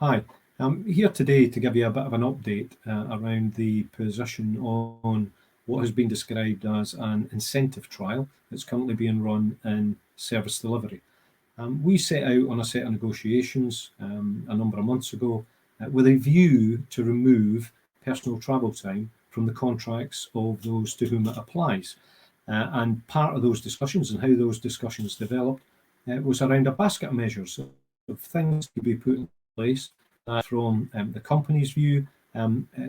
Hi, I'm here today to give you a bit of an update around the position on what has been described as an incentive trial that's currently being run in service delivery. We set out on a set of negotiations a number of months ago with a view to remove personal travel time from the contracts of those to whom it applies. And part of those discussions and how those discussions developed was around a basket of measures of things to be put in place from the company's view,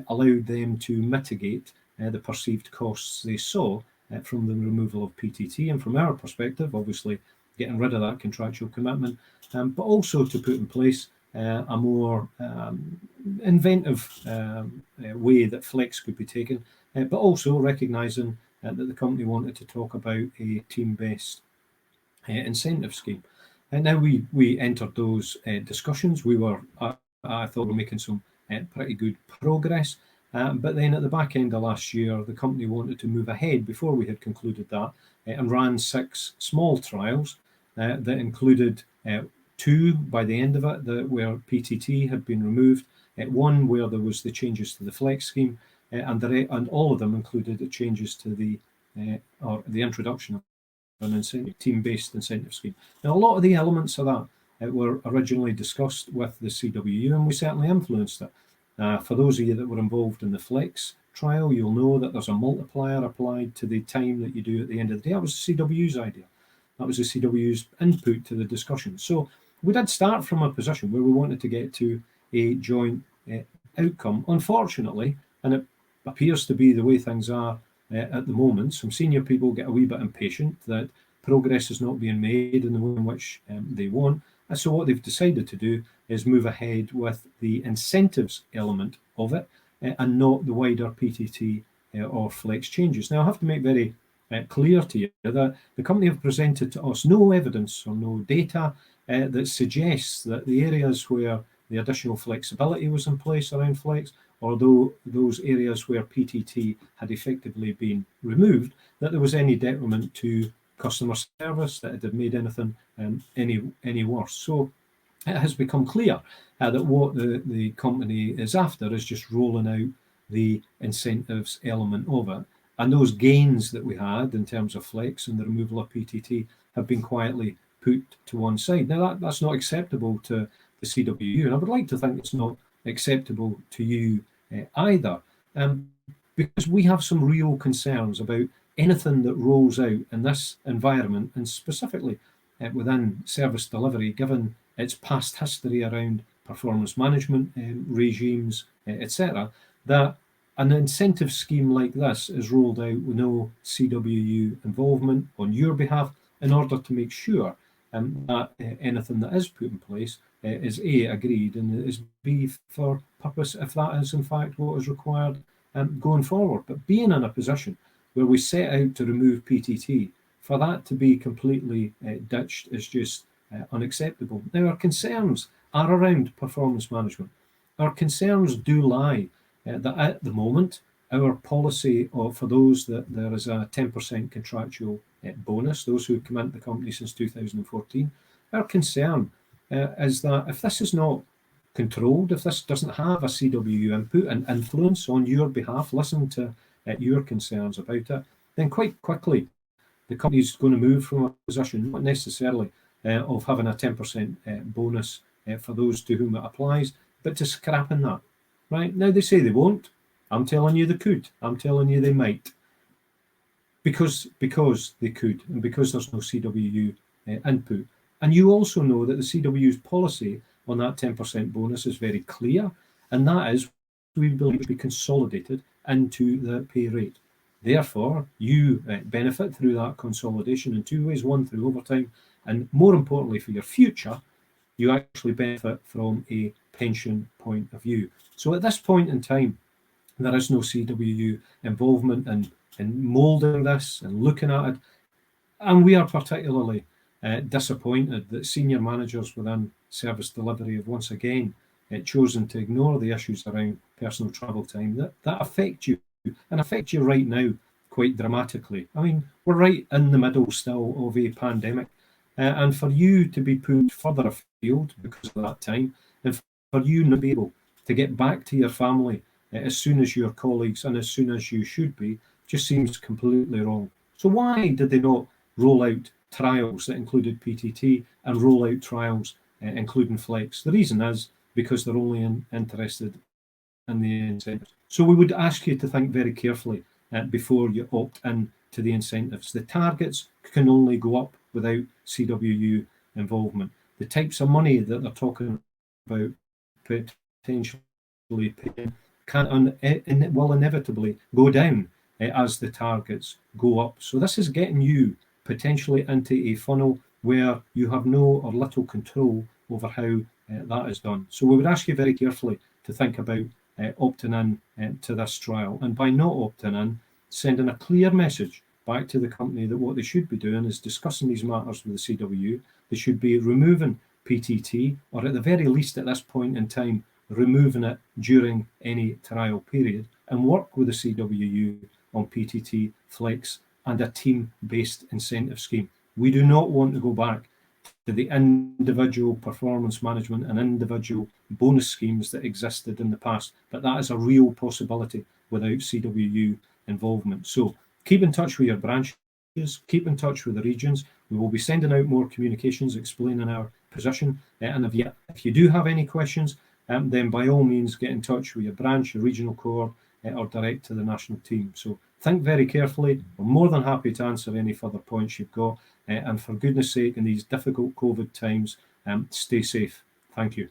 allowed them to mitigate the perceived costs they saw from the removal of PTT. And from our perspective, obviously, getting rid of that contractual commitment, but also to put in place a more inventive way that flex could be taken, but also recognising that the company wanted to talk about a team-based incentive scheme. And now we entered those discussions. I thought we were making some pretty good progress. But then at the back end of last year, the company wanted to move ahead before we had concluded that and ran 6 small trials that included 2 by the end of it where PTT had been removed, 1 where there was the changes to the flex scheme, and all of them included the changes to the introduction of an team-based incentive scheme. Now, a lot of the elements of that were originally discussed with the CWU, and we certainly influenced it. For those of you that were involved in the flex trial, you'll know that there's a multiplier applied to the time that you do at the end of the day. That was the CWU's idea. That was the CWU's input to the discussion. So we did start from a position where we wanted to get to a joint outcome. Unfortunately, and it appears to be the way things are at the moment, some senior people get a wee bit impatient that progress is not being made in the way in which they want. And so what they've decided to do is move ahead with the incentives element of it and not the wider PTT or flex changes. Now, I have to make very clear to you that the company have presented to us no evidence or no data that suggests that the areas where the additional flexibility was in place around flex, although those areas where PTT had effectively been removed, that there was any detriment to customer service, that it had made anything any worse. So it has become clear that what the company is after is just rolling out the incentives element of it. And those gains that we had in terms of flex and the removal of PTT have been quietly put to one side. Now, that's not acceptable to the CWU, and I would like to think it's not acceptable to you either, because we have some real concerns about anything that rolls out in this environment, and specifically within service delivery, given its past history around performance management regimes, etc., that an incentive scheme like this is rolled out with no CWU involvement on your behalf in order to make sure that anything that is put in place is A, agreed, and is B, for purpose, if that is in fact what is required going forward. But being in a position where we set out to remove PTT, for that to be completely ditched is just unacceptable. Now, our concerns are around performance management. Our concerns do lie that at the moment, our policy for those that there is a 10% contractual bonus, those who have come into the company since 2014, our concern is that if this is not controlled, if this doesn't have a CWU input and influence on your behalf, listen to your concerns about it, then quite quickly the company is going to move from a position, not necessarily of having a 10% bonus for those to whom it applies, but to scrapping that. Right now, they say they won't. I'm telling you they could. I'm telling you they might. Because they could, and because there's no CWU input. And you also know that the CWU's policy on that 10% bonus is very clear, and that is, we believe, to be consolidated into the pay rate. Therefore, you benefit through that consolidation in 2 ways. One, through overtime, and more importantly for your future, you actually benefit from a pension point of view. So at this point in time, there is no CWU involvement in moulding this and looking at it. And we are particularly disappointed that senior managers within service delivery have once again chosen to ignore the issues around personal travel time that affect you, and affect you right now quite dramatically. I mean, we're right in the middle still of a pandemic, and for you to be put further afield because of that time, and for you not to be able to get back to your family as soon as your colleagues and as soon as you should be just seems completely wrong. So why did they not roll out trials that included PTT and roll out trials including Flex? The reason is because they're only interested in the incentives. So we would ask you to think very carefully before you opt in to the incentives. The targets can only go up without CWU involvement. The types of money that they're talking about potentially paying will inevitably go down as the targets go up. So this is getting you potentially into a funnel where you have no or little control over how that is done. So we would ask you very carefully to think about opting in to this trial, and by not opting in, sending a clear message back to the company that what they should be doing is discussing these matters with the CWU. They should be removing PTT, or at the very least at this point in time, removing it during any trial period, and work with the CWU on PTT, Flex, and a team-based incentive scheme. We do not want to go back to the individual performance management and individual bonus schemes that existed in the past, but that is a real possibility without CWU involvement. So keep in touch with your branches, keep in touch with the regions. We will be sending out more communications explaining our position, and if you do have any questions, then by all means get in touch with your branch, your regional core, or direct to the national team. So think very carefully. We're more than happy to answer any further points you've got. And for goodness sake, in these difficult COVID times, stay safe. Thank you.